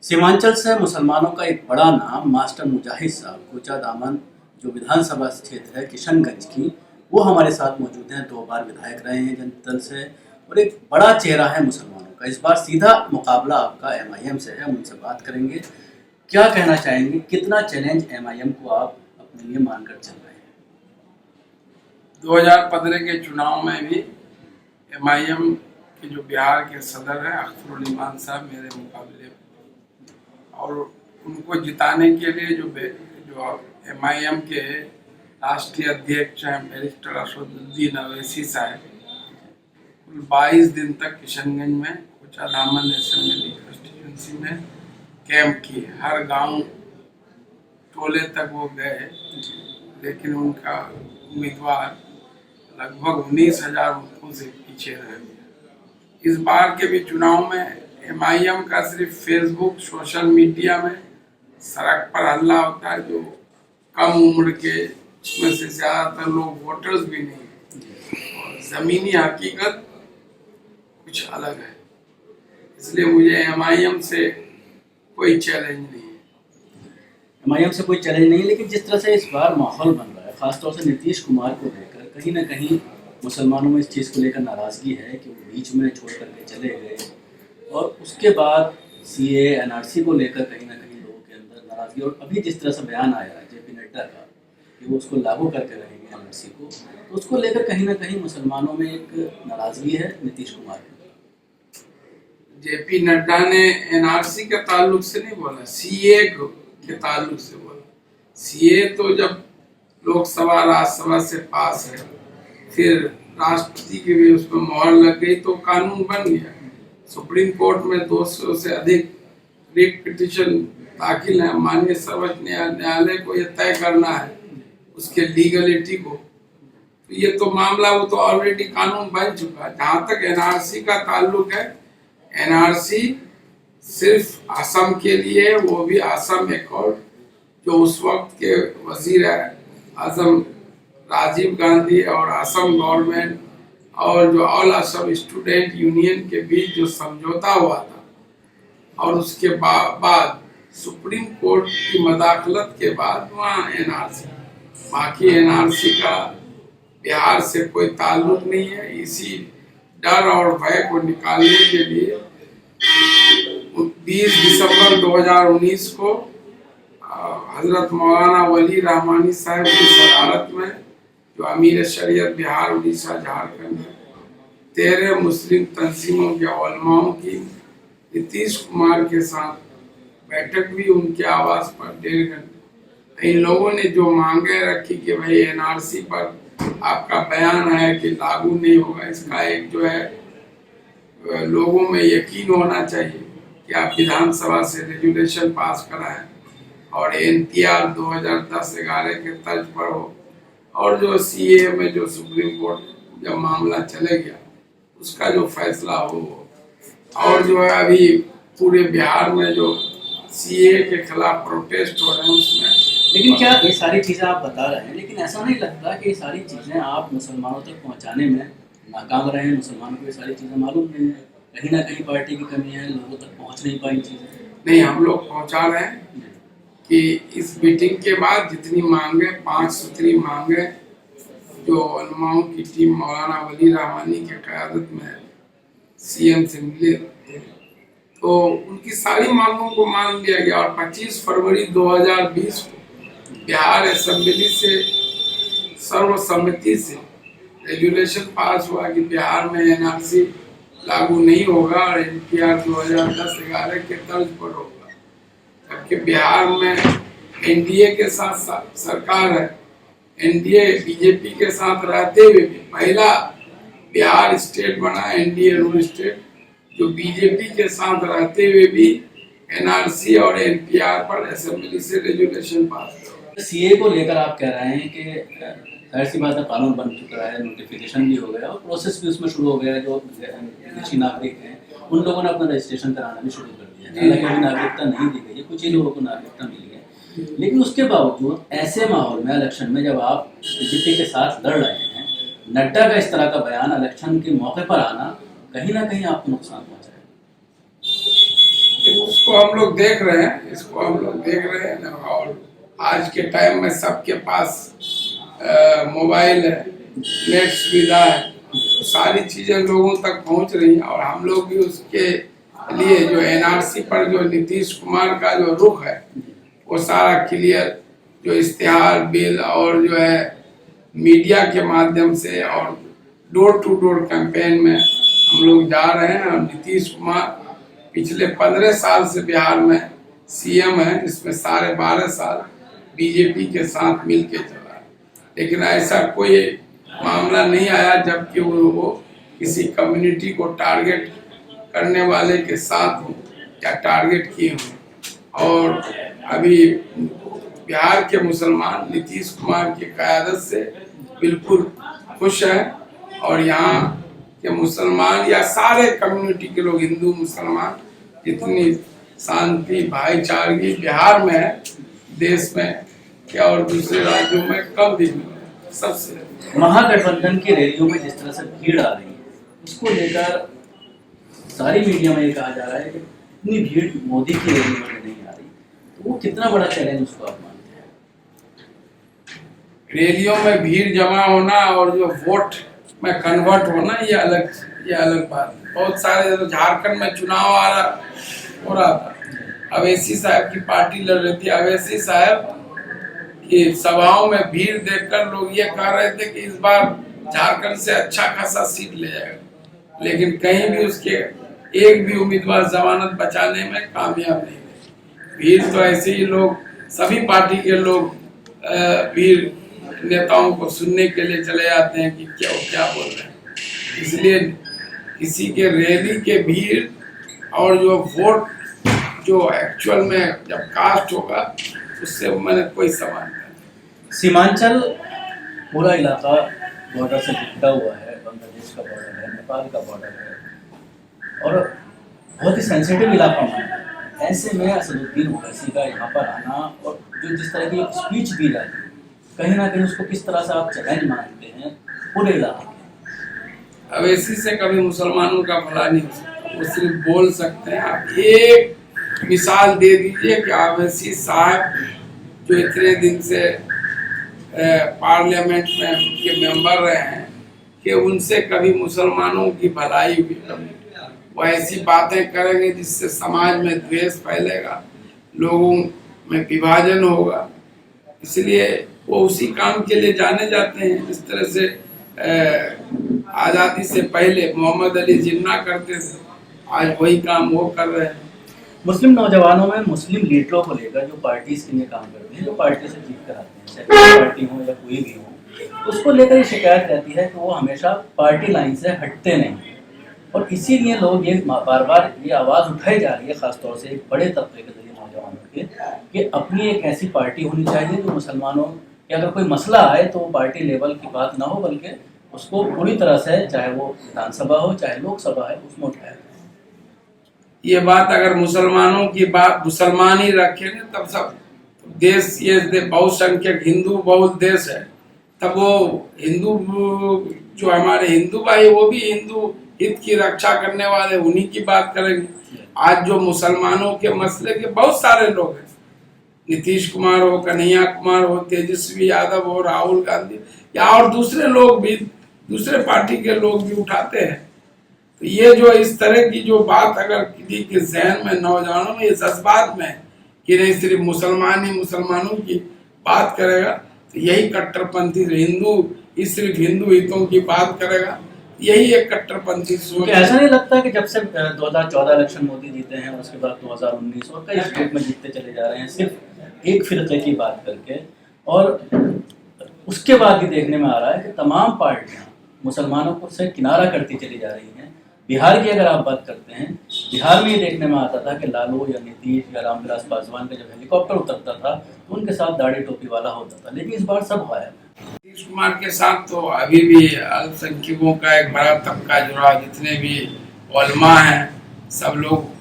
सीमांचल से मुसलमानों का एक बड़ा नाम मास्टर मुजाहिद साहब कोचा दामन जो विधानसभा क्षेत्र है किशनगंज की, वो हमारे साथ मौजूद हैं। 2 बार विधायक रहे हैं जनता दल से और एक बड़ा चेहरा है मुसलमानों का। इस बार सीधा मुकाबला आपका एमआईएम से है, उनसे बात करेंगे। क्या कहना चाहेंगे, कितना चैलेंज एमआईएम को आप अपने लिए मानकर चल रहे हैं? 2015 के चुनाव में भी एमआईएम के जो बिहार के सदर हैं अख्तरुल इमान साहब मेरे मुकाबले, और उनको जिताने के लिए जो एमआईएम के राष्ट्रीय अध्यक्ष हैं बैरिस्टर असदुद्दीन अवैसी साहब, कुल 22 दिन तक किशनगंज में कोचा दामन असेंबली कॉन्स्टिट्यूंसी में कैंप किए। हर गांव टोले तक वो गए, लेकिन उनका उम्मीदवार लगभग 19,000 वोटों से पीछे रह गया। इस बार के भी चुनाव में एमआईएम का सिर्फ फेसबुक सोशल मीडिया में सड़क पर हल्ला होता है, जो कम उम्र के उसमें से ज़्यादातर लोग वोटर्स भी नहीं हैं, और ज़मीनी हकीकत कुछ अलग है। इसलिए मुझे एमआईएम से कोई चैलेंज नहीं है। एमआईएम से कोई चैलेंज नहीं है, लेकिन जिस तरह से इस बार माहौल बन रहा है, खासतौर से नीतीश कुमार को लेकर कहीं ना कहीं मुसलमानों में इस चीज़ को लेकर नाराज़गी है कि वो बीच में छोड़ करके चले गए, और उसके बाद सीए एनआरसी को लेकर कहीं ना कहीं लोगों के अंदर नाराज़गी। और अभी जिस तरह से बयान आया है जेपी नड्डा का कि वो उसको लागू करके रहेंगे एनआरसी को, तो उसको लेकर कहीं ना कहीं मुसलमानों में एक नाराज़गी है नीतीश कुमार के। जेपी नड्डा ने एनआरसी के ताल्लुक से नहीं बोला, सीए के ताल्लुक से बोला। सीए तो जब लोकसभा राज्यसभा से पास है, फिर राष्ट्रपति की भी उसमें मोहर लग गई तो कानून बन गया। सुप्रीम कोर्ट में 200 से अधिक रिट पिटीशन दाखिल है। माननीय सर्वोच्च न्यायालय को यह तय करना है उसके लीगलिटी को, तो ये तो मामला वो तो ऑलरेडी कानून बन चुका है। जहाँ तक एनआरसी का ताल्लुक है, एनआरसी सिर्फ असम के लिए, वो भी असम एकॉर्ड जो उस वक्त के वजीर आजम राजीव गांधी और असम गवर्नमेंट और जो ऑल असम स्टूडेंट यूनियन के बीच जो समझौता हुआ था, और उसके बाद सुप्रीम कोर्ट की मदाखलत के बाद वहाँ एनआरसी, बाकी एनआरसी का बिहार से कोई ताल्लुक नहीं है। इसी डर और भय को निकालने के लिए 20 दिसंबर 2019 को हजरत मौलाना वली रहमानी साहब की सदारत में, जो अमीर शरीयत बिहार उड़ीसा झारखंड है, 13 मुस्लिम तंजीमों के उलमाओं की नीतीश कुमार के साथ बैठक भी उनके आवास पर 1.5 घंटे। इन लोगों ने जो मांगे रखी कि भाई एनआरसी पर आपका बयान है कि लागू नहीं होगा, इसका एक जो है लोगों में यकीन होना चाहिए कि आप विधानसभा से रेजुलेशन पास कराएं और एनपीआर 2010-11 के तर्ज पर हो, और जो सीए में जो सुप्रीम कोर्ट जब मामला चले गया उसका जो फैसला हो, और जो है अभी पूरे बिहार में जो सीए के खिलाफ प्रोटेस्ट हो रहे हैं उसमें। लेकिन क्या ये सारी चीज़ें आप बता रहे हैं, लेकिन ऐसा नहीं लगता कि ये सारी चीज़ें आप मुसलमानों तक पहुंचाने में नाकाम रहे हैं? मुसलमानों को ये सारी चीज़ें मालूम नहीं है, कहीं ना कहीं पार्टी की कमी है, लोगों तक पहुंच नहीं पाई चीज़ें। नहीं, हम लोग पहुंचा रहे हैं कि इस मीटिंग के बाद जितनी मांगे 5 सूत्री मांगे जो उलमाओं की टीम मौलाना वली रहमानी के क़यादत में सीएम से मिले थे, तो उनकी सारी मांगों को मान लिया गया। और 25 फरवरी 2020 को बिहार असेंबली से सर्वसम्मति से रेजुलेशन पास हुआ कि बिहार में एनआरसी लागू नहीं होगा और एनपीआर 2010-11 के तर्ज पर होगा। जबकि बिहार में एनडीए के साथ सरकार है, एनडीए बीजेपी के साथ रहते हुए भी पहला बिहार स्टेट बना एनडीए रूल स्टेट, जो बीजेपी के साथ रहते हुए भी एनआरसी और एनपीआर पर असेंबली से रेजुलेशन पास हुआ। सीए को लेकर आप कह रहे हैं कि जाहिर सी बात है कानून बन चुका है, नोटिफिकेशन भी हो गया और प्रोसेस भी उसमें शुरू हो गया। जो विदेशी नागरिक हैं उन लोगों ने अपना रजिस्ट्रेशन कराना भी शुरू कर दिया है। हालांकि अभी नागरिकता नहीं दी गई है, कुछ ही लोगों को नागरिकता मिली है, लेकिन उसके बावजूद ऐसे माहौल में इलेक्शन में जब आप बीजेपी के साथ लड़ रहे हैं, नड्डा का इस तरह का बयान इलेक्शन के मौके पर आना कहीं ना कहीं आपको नुकसान पहुँचाएगा। उसको हम लोग देख रहे हैं, इसको हम लोग देख रहे हैं। और आज के टाइम में सबके पास मोबाइल है, नेट सुविधा है, तो सारी चीजें लोगों तक पहुंच रही हैं। और हम लोग भी उसके लिए जो एनआरसी पर जो नीतीश कुमार का जो रुख है वो सारा क्लियर, जो इश्तिहार बिल और जो है मीडिया के माध्यम से और डोर टू डोर कैंपेन में हम लोग जा रहे हैं। और नीतीश कुमार पिछले 15 साल से बिहार में सीएम है, इसमें साढ़े 12 साल बीजेपी के साथ मिलके चला है, लेकिन ऐसा कोई मामला नहीं आया जबकि वो किसी कम्युनिटी को टारगेट करने वाले के साथ हो या टारगेट किए हों। और अभी बिहार के मुसलमान नीतीश कुमार की क़यादत से बिल्कुल खुश है। और यहाँ के मुसलमान या सारे कम्युनिटी के लोग, हिंदू मुसलमान, जितनी शांति भाईचारगी बिहार में है, देश में क्या और दूसरे राज्यों में कम दिख रहा है। सबसे महागठबंधन की रैलियों में जिस तरह से भीड़ आ रही है, उसको लेकर सारी मीडिया में ये कहा जा रहा है कि इतनी भीड़ मोदी की रैलियों में नहीं आ रही, तो वो कितना बड़ा चैलेंज उसको आप मानते हैं? रैलियों में भीड़ जमा होना और जो वोट में कन्वर्ट होना, ये अलग बात है। बहुत सारे तो झारखंड में चुनाव हो रहा था, अवैसी साहब की पार्टी लड़ रही थी। अवैसी साहब की सभाओं में भीड़ देखकर लोग ये कह रहे थे कि इस बार झारखंड से अच्छा खासा सीट ले जाएगा, लेकिन कहीं भी उसके एक भी उम्मीदवार जमानत बचाने में कामयाब नहीं हुए। भीड़ तो ऐसे ही लोग, सभी पार्टी के लोग भीड़ नेताओं को सुनने के लिए चले जाते हैं कि क्या बोल रहे हैं। इसलिए किसी के रैली के भीड़ और जो वोट जो एक्चुअल में जब कास्ट होगा उससे मैंने कोई सवाल नहीं। सीमांचल पूरा इलाका बॉर्डर से चिपटा हुआ है, बांग्लादेश का बॉर्डर है, नेपाल का बॉर्डर है और बहुत ही सेंसिटिव इलाका माना है। ऐसे में असदुद्दीन ओवैसी का यहाँ पर आना और जो जिस तरह की स्पीच दी जाती है, कहीं ना कहीं उसको किस तरह से आप चैलेंज मानते हैं पूरे इलाके? अवैसी से कभी मुसलमानों का भला नहीं हो सकता, वो सिर्फ बोल सकते हैं। आप एक मिसाल दे दीजिए कि अवैसी साहब जो इतने दिन से पार्लियामेंट में उनके मेंबर रहे हैं, कि उनसे कभी मुसलमानों की भलाई हुई? वो ऐसी बातें करेंगे जिससे समाज में द्वेष फैलेगा, लोगों में विभाजन होगा। इसलिए वो उसी काम के लिए जाने जाते हैं। जिस तरह से आज़ादी से पहले मोहम्मद अली जिन्ना करते थे, आज वही काम वो कर रहे हैं। मुस्लिम नौजवानों में मुस्लिम लीडरों को लेकर जो पार्टीज के लिए काम करते हैं, जो पार्टी से जीत कर आते हैं, चाहे पार्टी हो या कोई भी हो, उसको लेकर ये शिकायत रहती है कि वो हमेशा पार्टी लाइन से हटते नहीं। और इसीलिए लोग ये बार बार ये आवाज़ उठाई जा रही है, खासतौर से एक बड़े तबके के जरिए नौजवानों के, कि अपनी एक ऐसी पार्टी होनी चाहिए जो मुसलमानों कि अगर कोई मसला आए तो वो पार्टी लेवल की बात ना हो, बल्कि उसको पूरी तरह से, चाहे वो विधानसभा हो चाहे लोकसभा है, उसमें उठाया जाए। ये बात अगर मुसलमानों की बात मुसलमान ही रखेंगे तब सब देश, ये बहुसंख्यक हिंदू बहुल देश है, तब वो हिंदू जो हमारे हिंदू भाई वो भी हिंदू हित की रक्षा करने वाले, उन्हीं की बात करेंगे। आज जो मुसलमानों के मसले के बहुत सारे लोग हैं, नीतीश कुमार हो, कन्हैया कुमार हो, तेजस्वी यादव हो, राहुल गांधी या और दूसरे लोग भी, दूसरे पार्टी के लोग भी उठाते हैं। तो ये जो इस तरह की जो बात अगर किसी के जहन में, नौजवानों में, ये जज्बात में कि नहीं सिर्फ मुसलमान ही मुसलमानों की बात करेगा, तो यही कट्टरपंथी हिंदू ही सिर्फ हिंदू हितों की बात करेगा, यही एक कट्टरपंथी सोच। ऐसा नहीं लगता कि जब से 2014 इलेक्शन मोदी जीते हैं और उसके बाद 2019 और कई स्टेट में जीतते चले जा रहे हैं सिर्फ एक फिरके की बात करके, और उसके बाद भी देखने में आ रहा है कि तमाम पार्टियां मुसलमानों को से किनारा करती चली जा रही हैं। बिहार की अगर आप बात करते हैं, बिहार में ये देखने में आता था कि लालू या नीतीश या रामविलास पासवान का जब हेलीकॉप्टर उतरता था तो उनके साथ दाढ़ी टोपी वाला होता था, लेकिन इस बार सब गायब है। नीतीश कुमार के साथ तो अभी भी अल्पसंख्यकों का एक बड़ा तबका जुड़ा, जितने भी उलमा हैं सब लोग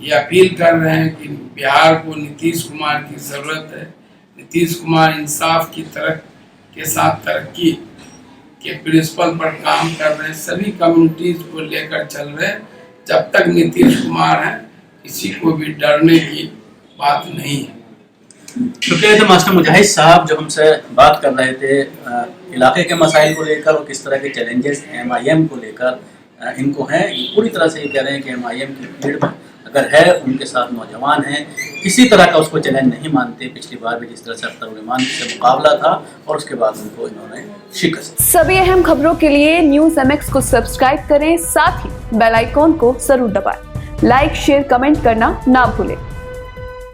ये अपील कर रहे हैं कि बिहार को नीतीश कुमार की ज़रूरत है। नीतीश कुमार इंसाफ की तरफ के साथ तरक्की के प्रिंसिपल पर काम कर रहे हैं, सभी कम्युनिटीज को लेकर चल रहे हैं। जब तक नीतीश कुमार हैं किसी को भी डरने की बात नहीं है। क्योंकि तो मास्टर मुजाहिद साहब जो हमसे बात कर रहे थे इलाके के मसाइल को लेकर और किस तरह के चैलेंजेस MIM को लेकर इनको हैं, ये पूरी तरह से ये कह रहे हैं कि MIM की भीड़ में अगर है उनके साथ नौजवान हैं, किसी तरह का उसको चैलेंज नहीं मानते। पिछली बार भी जिस तरह से अख्तर उल इमान से मुकाबला था और उसके बाद उनको इन्होंने शिकस्त। सभी अहम खबरों के लिए न्यूज़ MX को सब्सक्राइब करें, साथ ही बेल आइकॉन को जरूर दबाएं। लाइक, शेयर, कमेंट करना ना भूलें।